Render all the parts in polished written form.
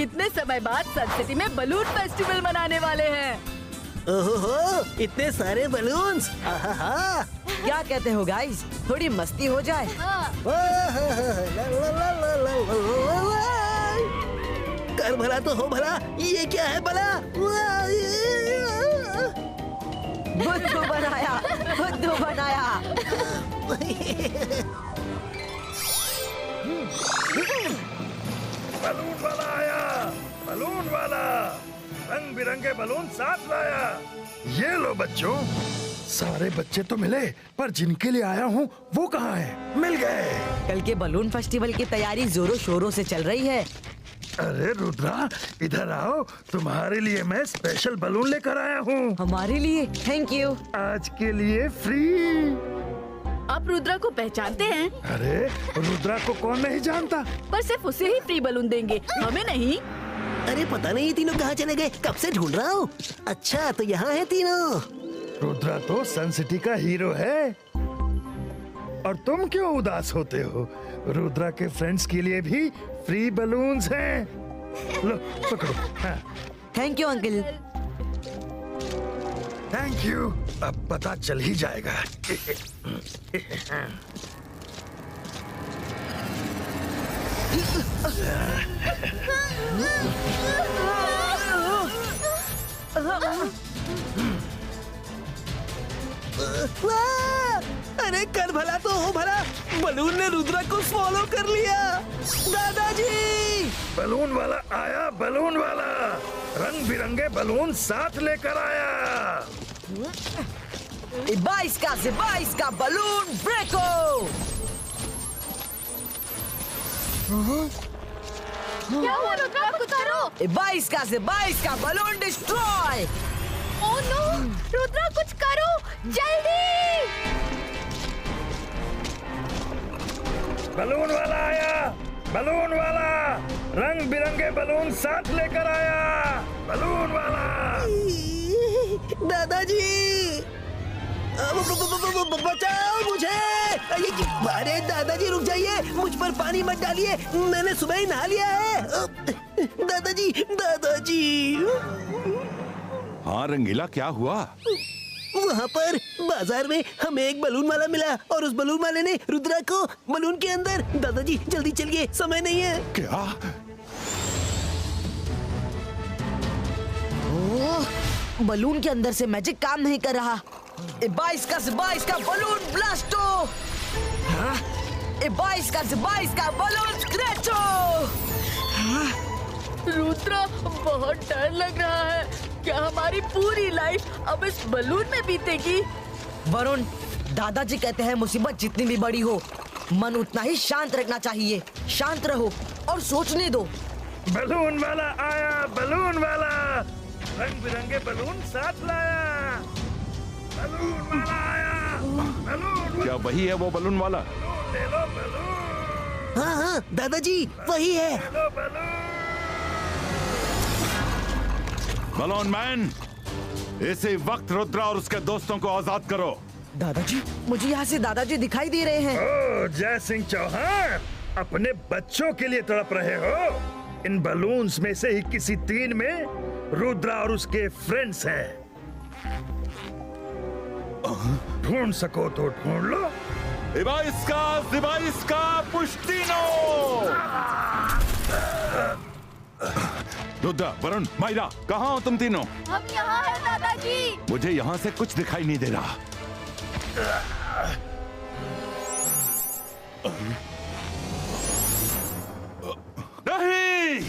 कितने समय बाद सन सिटी में बलून फेस्टिवल मनाने वाले हैं। ओहो, इतने सारे बलून्स! आहा! क्या कहते हो गाइस, थोड़ी मस्ती हो जाए? कर भला तो हो भला, ये क्या है भला? बुद्धू बनाया, बुद्धू बनाया। बलून वाला आया, बलून वाला रंग बिरंगे बलून साथ लाया। ये लो बच्चों, सारे बच्चे तो मिले, पर जिनके लिए आया हूँ वो कहाँ है? मिल गए। कल के बलून फेस्टिवल की तैयारी जोरों शोरों से चल रही है। अरे रुद्रा, इधर आओ, तुम्हारे लिए मैं स्पेशल बलून लेकर आया हूँ। हमारे लिए? Thank you. आज के लिए फ्री। आप रुद्रा को पहचानते हैं? अरे रुद्रा को कौन नहीं जानता? पर सिर्फ उसे ही फ्री बलून देंगे, हमें नहीं। अरे पता नहीं ये तीनों कहाँ चले गए, कब से ढूंढ रहा हूँ। अच्छा तो यहाँ है तीनों। रुद्रा तो सन सिटी का हीरो है, और तुम क्यों उदास होते हो? रुद्रा के फ्रेंड्स के लिए भी फ्री बलून्स हैं। लो पकड़ो। हाँ। Thank you uncle. Thank you. अब पता चल ही जाएगा। अरे कर भला तो हो भला, बलून ने रुद्रा को फॉलो कर लिया। दादाजी! बलून वाला आया, बलून वाला रंग बिरंगे बलून साथ लेकर आया। 22 का बलून ब्रेको। क्या हुआ रुद्रा, कुछ करो। 22 का balloon destroy. Oh no, Rudra कुछ करो जल्दी। बलून वाला आया, बलून वाला रंग बिरंगे बलून साथ लेकर आया। बलून वाला। दादाजी! बचाओ मुझे! अरे दादाजी रुक जाइए, मुझ पर पानी मत डालिए, मैंने सुबह ही नहा लिया है। दादाजी, दादाजी! हाँ रंगीला, क्या हुआ? वहाँ पर बाजार में हमें एक बलून वाला मिला, और उस बलून वाले ने रुद्रा को बलून के अंदर। दादाजी जल्दी चलिए, समय नहीं है। क्या? बलून के अंदर से मैजिक काम नहीं कर रहा। 22 का बलून ब्लास्टो। हाँ? 22 का बलून स्क्रैचो। हाँ? रुद्रा, बहुत डर लग रहा है। क्या हमारी पूरी लाइफ अब इस बलून में बीतेगी? वरुण, दादाजी कहते हैं मुसीबत जितनी भी बड़ी हो, मन उतना ही शांत रखना चाहिए। शांत रहो और सोचने दो। बलून वाला आया, बलून वाला रंग बिरंगे बलून साथ लाया। बलून वाला आया, बलून। क्या वही है वो बलून वाला? ले लो बलून। हाँ हाँ दादाजी, वही है। ले लो बलून। बलून मैन, इसी वक्त रुद्रा और उसके दोस्तों को आजाद करो। दादाजी, मुझे यहाँ से दादाजी दिखाई दे रहे हैं। ओ जय सिंह चौहान, अपने बच्चों के लिए तड़प रहे हो? इन बलून्स में से ही किसी 3 में रुद्रा और उसके फ्रेंड्स हैं। ढूंढ सको तो ढूंढ लो। 22 का पुष्टिनो। रुद्रा, वरुण, मायरा, कहाँ हो तुम तीनों? हम यहाँ हैं दादाजी। मुझे यहाँ से कुछ दिखाई नहीं दे रहा। नहीं!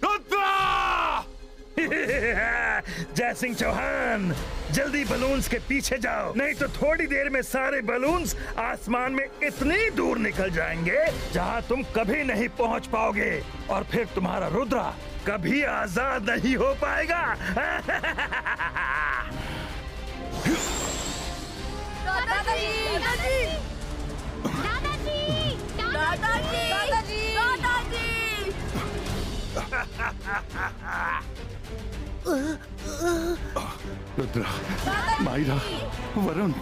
रुद्रा! जय सिंह चौहान, जल्दी बलून्स के पीछे जाओ, नहीं तो थोड़ी देर में सारे बलून्स आसमान में इतनी दूर निकल जाएंगे जहाँ तुम कभी नहीं पहुँच पाओगे, और फिर तुम्हारा रुद्रा कभी आजाद नहीं हो पाएगा। दादाजी, दादाजी, दादाजी, दादाजी, दादाजी, दादाजी। रुद्रा, मायरा, वरुण।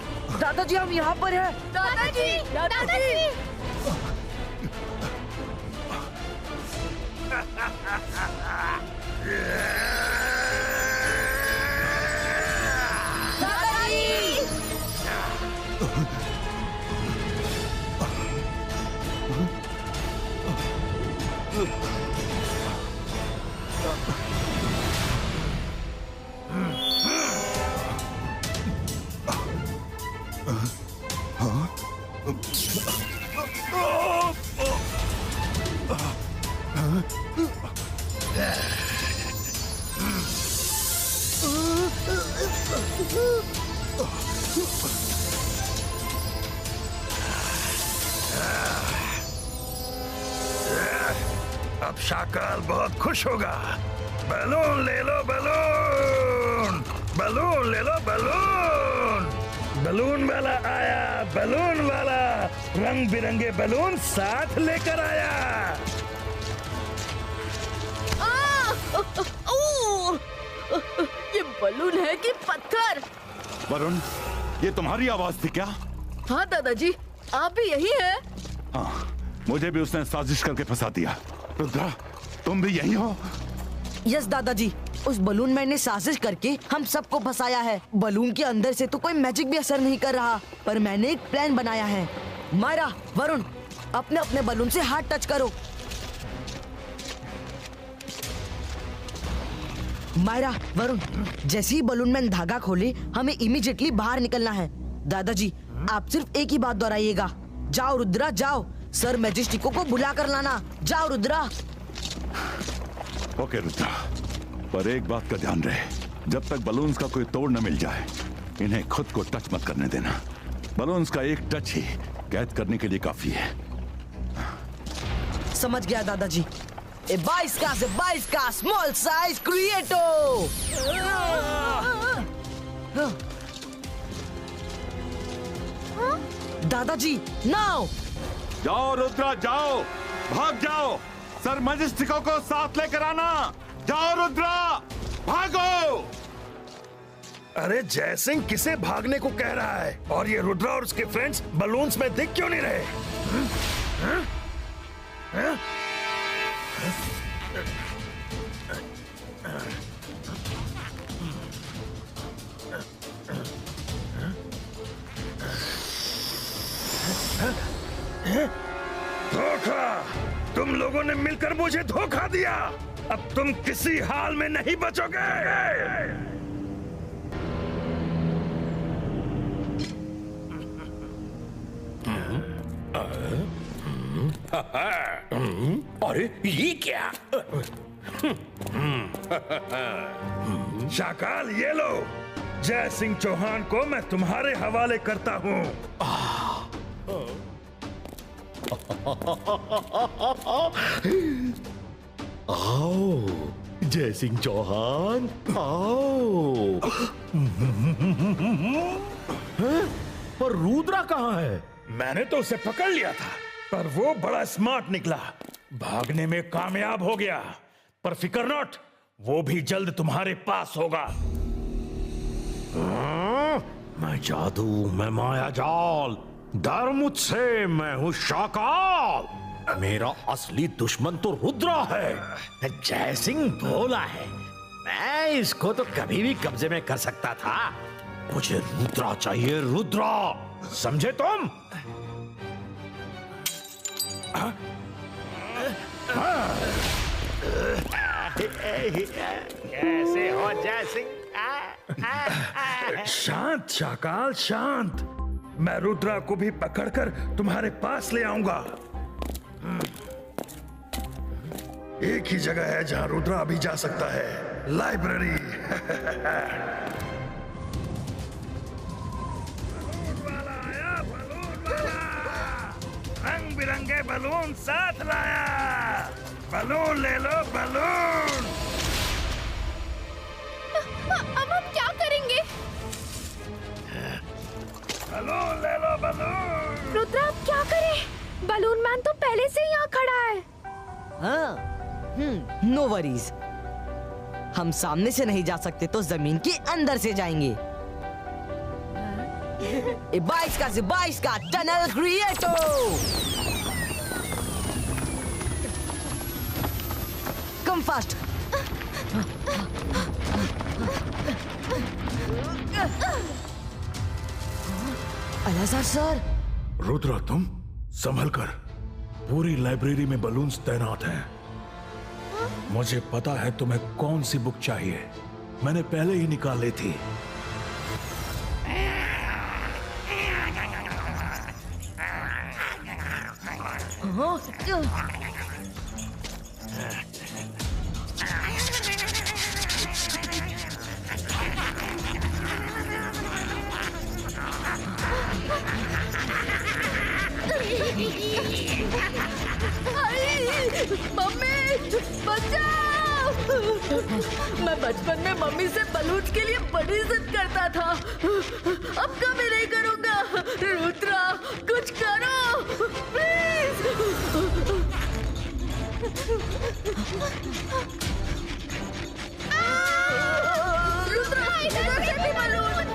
दादाजी, हम यहाँ पर हैं। दादाजी, दादाजी। अब शाकाल बहुत खुश होगा। बैलून ले लो, बैलून, बैलून ले लो, बैलून। बैलून वाला आया, बैलून वाला रंग बिरंगे बैलून साथ लेकर आया। ये बैलून है कि पत्थर? वरुण, ये तुम्हारी आवाज थी क्या? हाँ दादाजी, आप भी यही है? हाँ, मुझे भी उसने साजिश करके फंसा दिया। रुद्रा, तुम भी यही हो? यस दादाजी, उस बलून मैन ने साजिश करके हम सबको फंसाया है। बलून के अंदर से तो कोई मैजिक भी असर नहीं कर रहा, पर मैंने एक प्लान बनाया है। मायरा, वरुण, अपने अपने बलून से हाथ टच करो। मायरा, वरुण, जैसे ही बलून मैन धागा खोले हमें इमीडिएटली बाहर निकलना है। दादाजी, आप सिर्फ एक ही बात दोहराइएगा। जाओ रुद्रा, जाओ, सर मैजेस्टिको को बुला कर लाना। जाओ रुद्रा। ओके रुद्रा, पर एक बात का ध्यान रहे, जब तक बलून्स का कोई तोड़ न मिल जाए इन्हें खुद को टच मत करने देना। बलून्स का एक टच ही कैद करने के लिए काफी है। समझ गया दादाजी। ए 22 का स्मॉल साइज क्रिएटो। दादाजी, नाउ। जाओ रुद्रा, जाओ, भाग जाओ, सर मैजेस्टिको को साथ लेकर आना। जाओ रुद्रा, भागो। अरे जयसिंह किसे भागने को कह रहा है? और ये रुद्रा और उसके फ्रेंड्स बलून्स में दिख क्यों नहीं रहे? धोखा! तुम लोगों ने मिलकर मुझे धोखा दिया। अब तुम किसी हाल में नहीं बचोगे। अरे ये क्या? शाकाल, ये लो, जय सिंह चौहान को मैं तुम्हारे हवाले करता हूँ। आओ जय सिंह चौहान, आओ। पर रुद्रा कहाँ है? मैंने तो उसे पकड़ लिया था, पर वो बड़ा स्मार्ट निकला, भागने में कामयाब हो गया। पर फिकर नॉट, वो भी जल्द तुम्हारे पास होगा। मैं जादू, मैं माया जाल, डर मुझसे, मैं हूँ शाकाल। मेरा असली दुश्मन तो रुद्रा है। जय सिंह भोला है, मैं इसको तो कभी भी कब्जे में कर सकता था। मुझे रुद्रा चाहिए, रुद्रा, समझे तुम? कैसे हो जय सिंह? शांत शाकाल, शांत। मैं रुद्रा को भी पकड़कर तुम्हारे पास ले आऊंगा। एक ही जगह है जहां रुद्रा भी जा सकता है, लाइब्रेरी। बलून वाला आया, बलून वाला, रंग बिरंगे बलून साथ लाया। बलून ले लो, बलून। अब हम क्या करेंगे? बलून ले लो, बलून। रुद्रा, अब क्या करें? बलून मैन तो पहले से ही यहाँ खड़ा है। हाँ, नो वरीज। हम सामने से नहीं जा सकते तो जमीन के अंदर से जाएंगे। 22 का टनल क्रिएटो। Come fast. अलाजार सर। रुद्रा, तुम संभल कर। पूरी लाइब्रेरी में बलून्स तैनात हैं। मुझे पता है तुम्हें कौन सी बुक चाहिए, मैंने पहले ही निकाल ली थी। मम्मी बचाओ! मैं बचपन में मम्मी से बलून के लिए बड़ी जिद करता था। अब कभी नहीं करूंगा। रुद्रा कुछ करो प्लीज। रुद्रा इधर से भी बलून।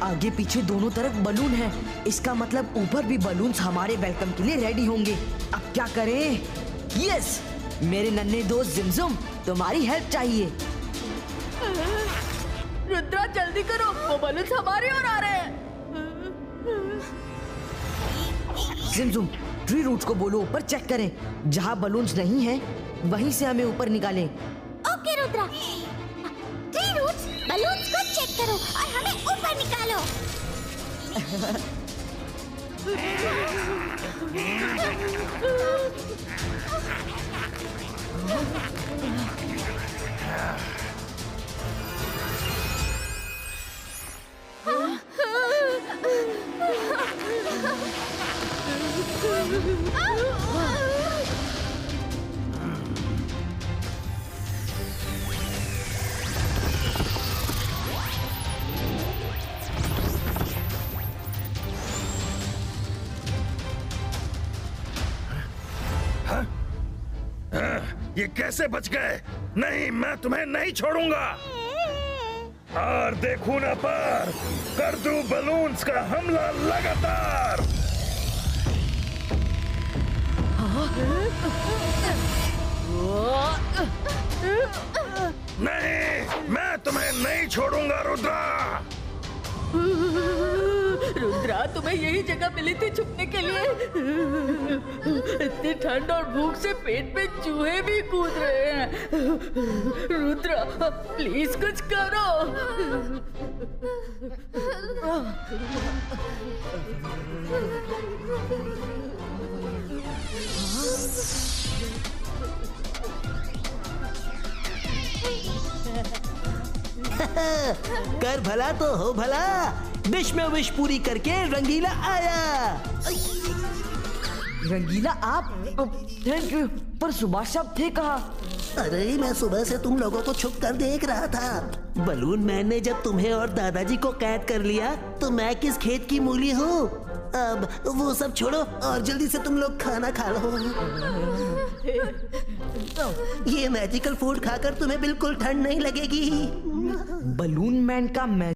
आगे पीछे दोनों तरफ बलून है, इसका मतलब ऊपर भी बलून्स हमारे वेलकम के लिए रेडी होंगे। अब क्या करें? यस, मेरे नन्हे दोस्त जिमजुम, तुम्हारी हेल्प चाहिए। रुद्रा जल्दी करो, वो बलून्स हमारी ओर आ रहे हैं। जिमजुम, ट्री रूट्स को बोलो ऊपर चेक करें। जहाँ बलून्स नहीं हैं, वहीं से हमें ऊपर निकालें। Okay Rudra, tree roots balloons को चेक करो और हमें ऊपर निकालो। ये कैसे बच गए? नहीं, मैं तुम्हें नहीं छोड़ूंगा। और देखूं ना पर कर दूं बलून्स का हमला लगातार। नहीं, मैं तुम्हें नहीं छोड़ूंगा रुद्रा। रुद्रा, तुम्हें यही जगह मिली थी छुपने के लिए। इतनी ठंड और भूख से पेट में चूहे भी कूद रहे हैं। रुद्रा प्लीज कुछ करो। कर भला तो हो भला। विश में विश पूरी करके रंगीला आया। रंगीला आप? थैंक यू, पर सुभाष साहब थे कहाँ? अरे मैं सुबह से तुम लोगों को छुप कर देख रहा था। बलून मैन ने जब तुम्हें और दादाजी को कैद कर लिया तो मैं किस खेत की मूली हूँ। अब वो सब छोड़ो और जल्दी से तुम लोग खाना खा लो। ये मैजिकल फूड खाकर तुम्हें बिल्कुल ठंड नहीं लगेगी। बलून मैन का